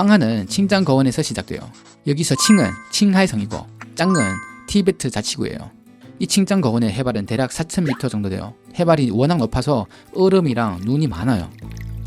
황하는 칭장거원에서 시작돼요. 여기서 칭은 칭하의 성이고 짱은 티베트 자치구예요. 이 칭장거원의 해발은 대략 4,000m 정도 돼요. 해발이 워낙 높아서 얼음이랑 눈이 많아요.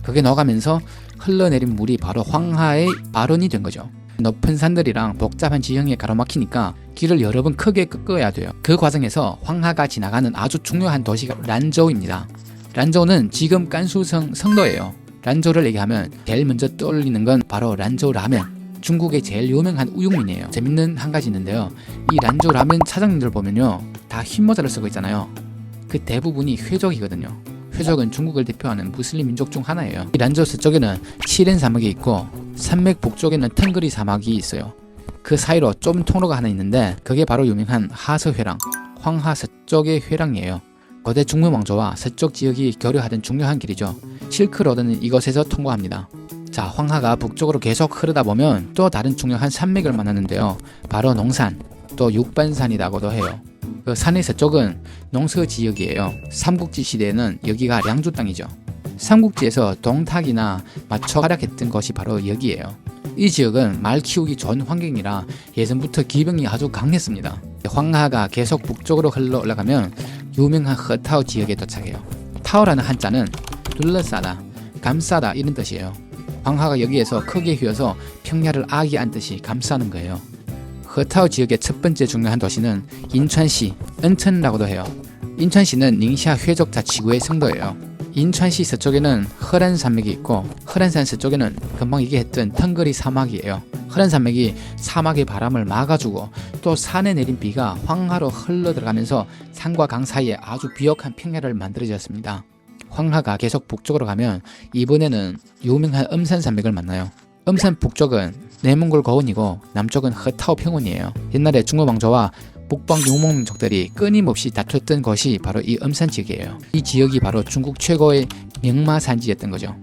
그게 녹아면서 흘러내린 물이 바로 황하의 발원이 된 거죠. 높은 산들이랑 복잡한 지형에 가로막히니까 길을 여러 번 크게 꺾어야 돼요. 그 과정에서 황하가 지나가는 아주 중요한 도시가 란저우입니다. 란저우는 지금 간수성 성도예요. 란저우를 얘기하면 제일 먼저 떠올리는 건 바로 란저우 라면. 중국의 제일 유명한 우육면이에요. 재밌는 한 가지 있는데요. 이 란저우 라면 사장님들 보면요, 다 흰모자를 쓰고 있잖아요. 그 대부분이 회족이거든요. 회족은 중국을 대표하는 무슬림 민족 중 하나예요. 이 란저우 서쪽에는 시렌 사막이 있고 산맥 북쪽에는 腾그리 사막이 있어요. 그 사이로 좁은 통로가 하나 있는데 그게 바로 유명한 하서회랑, 황하 서쪽의 회랑이에요. 거대 중문 왕조와 서쪽 지역이 교류하던 중요한 길이죠. 실크로드는 이곳에서 통과합니다. 자, 황하가 북쪽으로 계속 흐르다 보면 또 다른 중요한 산맥을 만나는데요. 바로 농산, 또 육반산이라고도 해요. 그 산의 서쪽은 농서 지역이에요. 삼국지 시대에는 여기가 량주 땅이죠. 삼국지에서 동탁이나 마초 활약했던 것이 바로 여기예요. 이 지역은 말 키우기 좋은 환경이라 예전부터 기병이 아주 강했습니다. 황하가 계속 북쪽으로 흘러 올라가면 유명한 허타오 지역에 도착해요. 타오라는 한자는 둘러싸다, 감싸다 이런 뜻이에요. 황하가 여기에서 크게 휘어서 평야를 아기 안듯이 감싸는 거예요. 허타오 지역의 첫 번째 중요한 도시는 인천시, 은천이라고도 해요. 인천시는 닝샤 회족 자치구의 성도예요. 인천시 서쪽에는 허란산맥이 있고 허란산 서쪽에는 금방 얘기했던 腾그리 사막이에요. 허란산맥이 사막의 바람을 막아주고 또 산에 내린 비가 황하로 흘러 들어가면서 산과 강 사이에 아주 비옥한 평야를 만들어졌습니다. 황하가 계속 북쪽으로 가면 이번에는 유명한 음산산맥을 만나요. 음산 북쪽은 내몽골 거원이고 남쪽은 허타오 평원이에요. 옛날에 중국 왕조와 북방 유목민족들이 끊임없이 다퉜던 것이 바로 이 음산 지역이에요. 이 지역이 바로 중국 최고의 명마 산지였던 거죠.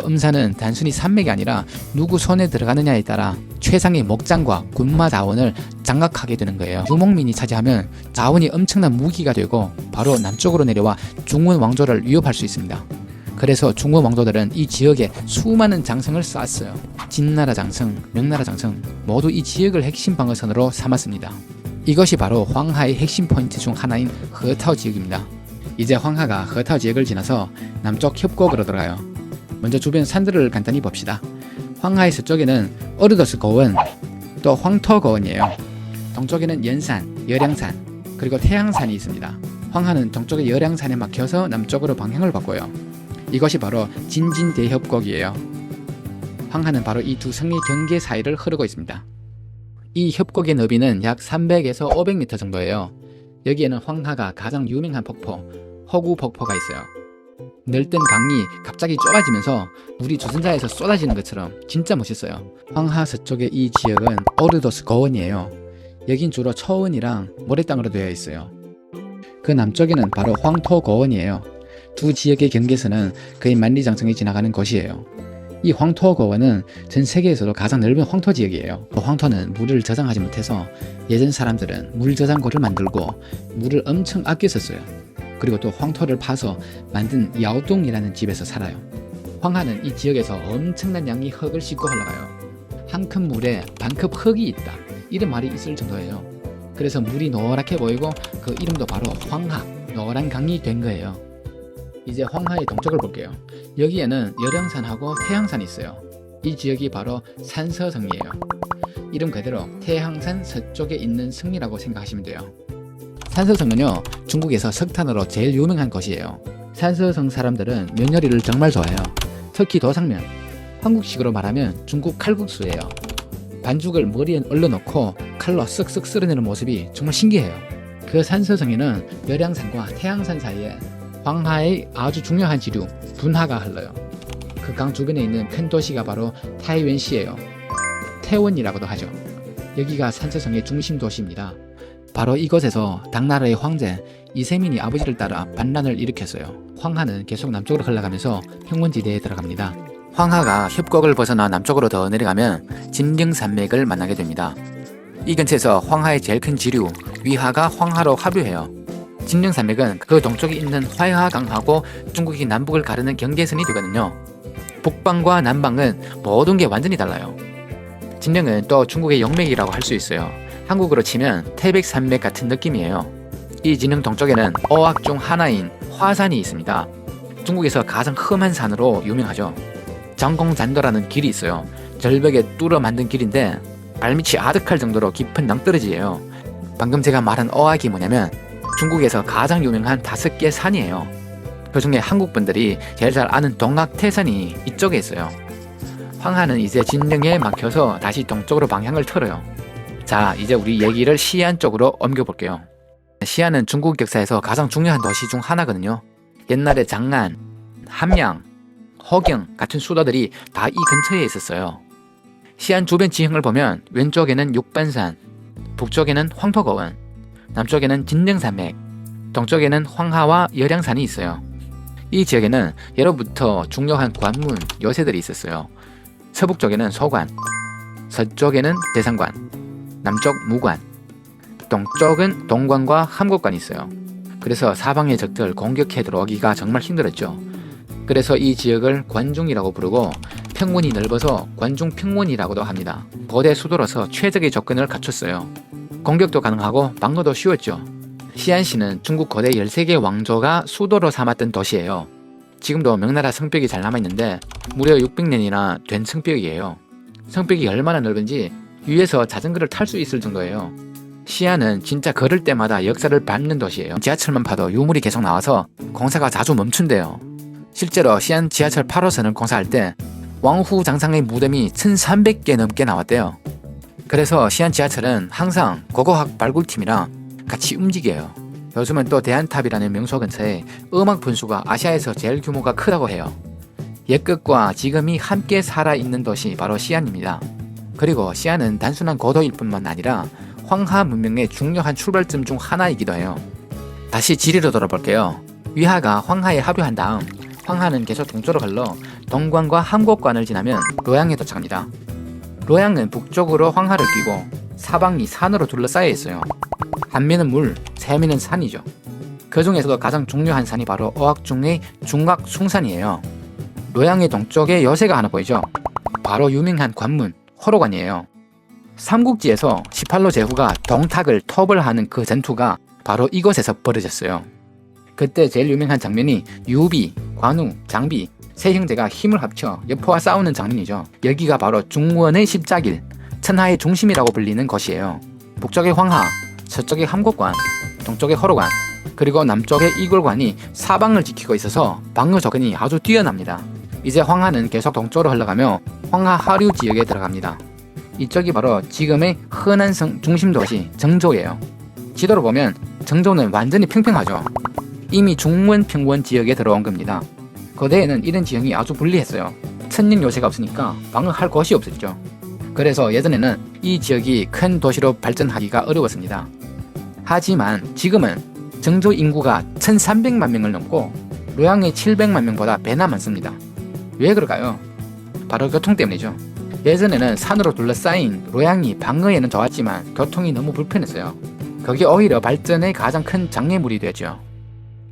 음산은 단순히 산맥이 아니라 누구 손에 들어가느냐에 따라 최상의 목장과 군마 자원을 장악하게 되는 거예요. 유목민이 차지하면 자원이 엄청난 무기가 되고 바로 남쪽으로 내려와 중원 왕조를 위협할 수 있습니다. 그래서 중원 왕조들은 이 지역에 수많은 장성을 쌓았어요. 진나라 장성, 명나라 장성 모두 이 지역을 핵심 방어선으로 삼았습니다. 이것이 바로 황하의 핵심 포인트 중 하나인 허타오 지역입니다. 이제 황하가 허타오 지역을 지나서 남쪽 협곡으로 들어가요. 먼저 주변 산들을 간단히 봅시다. 황하의 서쪽에는 어르더스 거원, 또 황토 거원이에요. 동쪽에는 연산, 열양산, 그리고 태양산이 있습니다. 황하는 동쪽의 열양산에 막혀서 남쪽으로 방향을 바꿔요. 이것이 바로 진진대협곡이에요. 황하는 바로 이 두 성의 경계 사이를 흐르고 있습니다. 이 협곡의 너비는 약 300에서 500m 정도예요. 여기에는 황하가 가장 유명한 폭포, 허구 폭포가 있어요. 넓던 강이 갑자기 좁아지면서 물이 주전자에서 쏟아지는 것처럼 진짜 멋있어요. 황하 서쪽의 이 지역은 오르도스 거원이에요. 여긴 주로 초원이랑 모래땅으로 되어 있어요. 그 남쪽에는 바로 황토 거원이에요. 두 지역의 경계선은 거의 만리장성이 지나가는 곳이에요. 이 황토 거원은 전 세계에서도 가장 넓은 황토 지역이에요. 황토는 물을 저장하지 못해서 예전 사람들은 물 저장고를 만들고 물을 엄청 아껴 썼어요. 그리고 또 황토를 파서 만든 야오동이라는 집에서 살아요. 황하는 이 지역에서 엄청난 양의 흙을 싣고 흘러가요. 한 컵 물에 반 컵 흙이 있다, 이런 말이 있을 정도예요. 그래서 물이 노랗게 보이고 그 이름도 바로 황하, 노란 강이 된 거예요. 이제 황하의 동쪽을 볼게요. 여기에는 열양산하고 태양산이 있어요. 이 지역이 바로 산서성이에요. 이름 그대로 태양산 서쪽에 있는 성이라고 생각하시면 돼요. 산서성은요, 중국에서 석탄으로 제일 유명한 곳이에요. 산서성 사람들은 면 요리를 정말 좋아해요. 특히 도상면, 한국식으로 말하면 중국 칼국수예요. 반죽을 머리에 얼려놓고 칼로 쓱쓱 쓸어내는 모습이 정말 신기해요. 그 산서성에는 열양산과 태양산 사이에 황하의 아주 중요한 지류 분하가 흘러요. 그 강 주변에 있는 큰 도시가 바로 타이웬시예요. 태원이라고도 하죠. 여기가 산서성의 중심 도시입니다. 바로 이곳에서 당나라의 황제 이세민이 아버지를 따라 반란을 일으켰어요. 황하는 계속 남쪽으로 흘러가면서 평원지대에 들어갑니다. 황하가 협곡을 벗어나 남쪽으로 더 내려가면 진령산맥을 만나게 됩니다. 이 근처에서 황하의 제일 큰 지류 위하가 황하로 합류해요. 진령산맥은 그 동쪽에 있는 화하강하고 중국이 남북을 가르는 경계선이 되거든요. 북방과 남방은 모든 게 완전히 달라요. 진령은 또 중국의 영맥이라고 할 수 있어요. 한국으로 치면 태백산맥 같은 느낌이에요. 이 진령 동쪽에는 어학 중 하나인 화산이 있습니다. 중국에서 가장 험한 산으로 유명하죠. 장공잔도라는 길이 있어요. 절벽에 뚫어 만든 길인데 발밑이 아득할 정도로 깊은 낭떠러지예요. 방금 제가 말한 어학이 뭐냐면 중국에서 가장 유명한 5개 산이에요. 그 중에 한국 분들이 제일 잘 아는 동학태산이 이쪽에 있어요. 황하는 이제 진령에 막혀서 다시 동쪽으로 방향을 틀어요. 자, 이제 우리 얘기를 시안 쪽으로 옮겨볼게요. 시안은 중국 역사에서 가장 중요한 도시 중 하나거든요. 옛날에 장안, 함양, 허경 같은 수도들이 다 이 근처에 있었어요. 시안 주변 지형을 보면 왼쪽에는 육반산, 북쪽에는 황토거원, 남쪽에는 진령산맥, 동쪽에는 황하와 열양산이 있어요. 이 지역에는 예로부터 중요한 관문, 요새들이 있었어요. 서북쪽에는 소관, 서쪽에는 대상관, 남쪽 무관, 동쪽은 동관과 함곡관이 있어요. 그래서 사방의 적들 공격해 들어오기가 정말 힘들었죠. 그래서 이 지역을 관중이라고 부르고 평원이 넓어서 관중평원이라고도 합니다. 거대 수도로서 최적의 조건을 갖췄어요. 공격도 가능하고 방어도 쉬웠죠. 시안시는 중국 거대 13개 왕조가 수도로 삼았던 도시예요. 지금도 명나라 성벽이 잘 남아있는데 무려 600년이나 된 성벽이에요. 성벽이 얼마나 넓은지 위에서 자전거를 탈 수 있을 정도예요. 시안은 진짜 걸을 때마다 역사를 밟는 도시예요. 지하철만 봐도 유물이 계속 나와서 공사가 자주 멈춘대요. 실제로 시안 지하철 8호선을 공사할 때 왕후 장상의 무덤이 1300개 넘게 나왔대요. 그래서 시안 지하철은 항상 고고학 발굴팀이랑 같이 움직여요. 요즘은 또 대안탑이라는 명소 근처에 음악 분수가 아시아에서 제일 규모가 크다고 해요. 옛것과 지금이 함께 살아있는 도시 바로 시안입니다. 그리고 시안은 단순한 고도일 뿐만 아니라 황하 문명의 중요한 출발점 중 하나이기도 해요. 다시 지리로 돌아볼게요. 위하가 황하에 합류한 다음 황하는 계속 동쪽으로 흘러 동관과 함곡관을 지나면 로양에 도착합니다. 로양은 북쪽으로 황하를 끼고 사방이 산으로 둘러싸여 있어요. 한면은 물, 세면은 산이죠. 그 중에서도 가장 중요한 산이 바로 어학 중의 중학숭산이에요. 로양의 동쪽에 요새가 하나 보이죠? 바로 유명한 관문, 호로관이에요. 삼국지에서 18로 제후가 동탁을 톱을 하는 그 전투가 바로 이곳에서 벌어졌어요. 그때 제일 유명한 장면이 유비, 관우, 장비 세 형제가 힘을 합쳐 여포와 싸우는 장면이죠. 여기가 바로 중원의 십자길, 천하의 중심이라고 불리는 곳이에요. 북쪽의 황하, 서쪽의 함곡관, 동쪽의 호로관, 그리고 남쪽의 이골관이 사방을 지키고 있어서 방어 조건이 아주 뛰어납니다. 이제 황하는 계속 동쪽으로 흘러가며 황하 하류 지역에 들어갑니다. 이쪽이 바로 지금의 허난성 중심 도시 정조예요. 지도로 보면 정조는 완전히 평평하죠. 이미 중원 평원 지역에 들어온 겁니다. 거대에는 이런 지형이 아주 불리했어요. 천년 요새가 없으니까 방어할 곳이 없었죠. 그래서 예전에는 이 지역이 큰 도시로 발전하기가 어려웠습니다. 하지만 지금은 정조 인구가 1300만 명을 넘고 로양의 700만 명보다 배나 많습니다. 왜 그럴까요? 바로 교통 때문이죠. 예전에는 산으로 둘러싸인 로양이 방어에는 좋았지만 교통이 너무 불편했어요. 그게 오히려 발전의 가장 큰 장애물이 되었죠.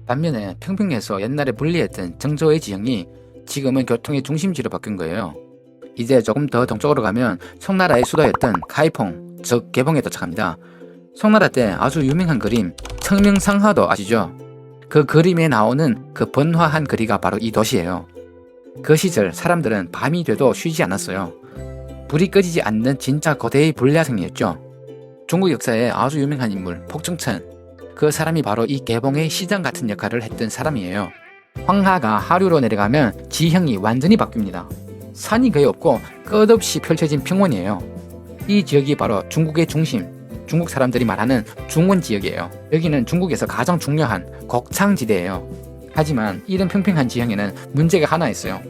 반면에 평평해서 옛날에 불리했던 정조의 지형이 지금은 교통의 중심지로 바뀐 거예요. 이제 조금 더 동쪽으로 가면 송나라의 수도였던 카이퐁, 즉 개봉에 도착합니다. 송나라 때 아주 유명한 그림 청명상화도 아시죠? 그 그림에 나오는 그 번화한 거리가 바로 이 도시예요. 그 시절 사람들은 밤이 돼도 쉬지 않았어요. 불이 꺼지지 않는 진짜 고대의 불야성이었죠. 중국 역사에 아주 유명한 인물 폭정천, 그 사람이 바로 이 개봉의 시장 같은 역할을 했던 사람이에요. 황하가 하류로 내려가면 지형이 완전히 바뀝니다. 산이 거의 없고 끝없이 펼쳐진 평원이에요. 이 지역이 바로 중국의 중심, 중국 사람들이 말하는 중원 지역이에요. 여기는 중국에서 가장 중요한 곡창지대예요. 하지만 이런 평평한 지형에는 문제가 하나 있어요.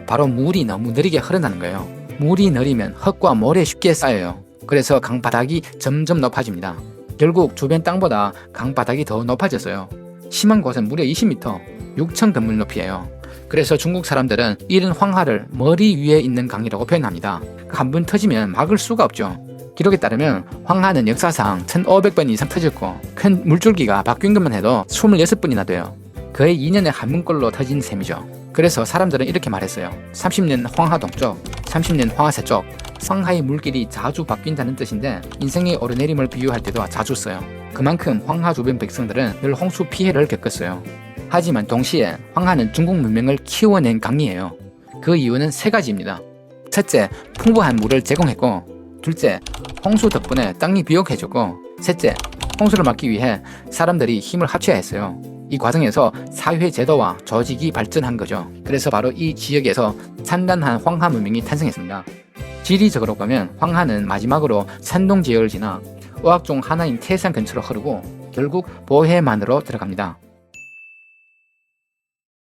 바로 물이 너무 느리게 흐른다는 거예요. 물이 느리면 흙과 모래 쉽게 쌓여요. 그래서 강바닥이 점점 높아집니다. 결국 주변 땅보다 강바닥이 더 높아졌어요. 심한 곳은 무려 20m, 6천 건물 높이에요. 그래서 중국 사람들은 이런 황하를 머리 위에 있는 강이라고 표현합니다. 한 번 터지면 막을 수가 없죠. 기록에 따르면 황하는 역사상 1500번 이상 터졌고 큰 물줄기가 바뀐 것만 해도 26번이나 돼요. 거의 2년에 한 번꼴로 터진 셈이죠. 그래서 사람들은 이렇게 말했어요. 30년 황하 동쪽, 30년 황하 서쪽, 황하의 물길이 자주 바뀐다는 뜻인데 인생의 오르내림을 비유할 때도 자주 써요. 그만큼 황하 주변 백성들은 늘 홍수 피해를 겪었어요. 하지만 동시에 황하는 중국 문명을 키워낸 강이에요. 그 이유는 세 가지입니다. 첫째, 풍부한 물을 제공했고, 둘째, 홍수 덕분에 땅이 비옥해졌고, 셋째, 홍수를 막기 위해 사람들이 힘을 합쳐야 했어요. 이 과정에서 사회 제도와 조직이 발전한 거죠. 그래서 바로 이 지역에서 산단한 황하 문명이 탄생했습니다. 지리적으로 보면 황하는 마지막으로 산동 지역을 지나 어학 중 하나인 태산 근처로 흐르고 결국 보해만으로 들어갑니다.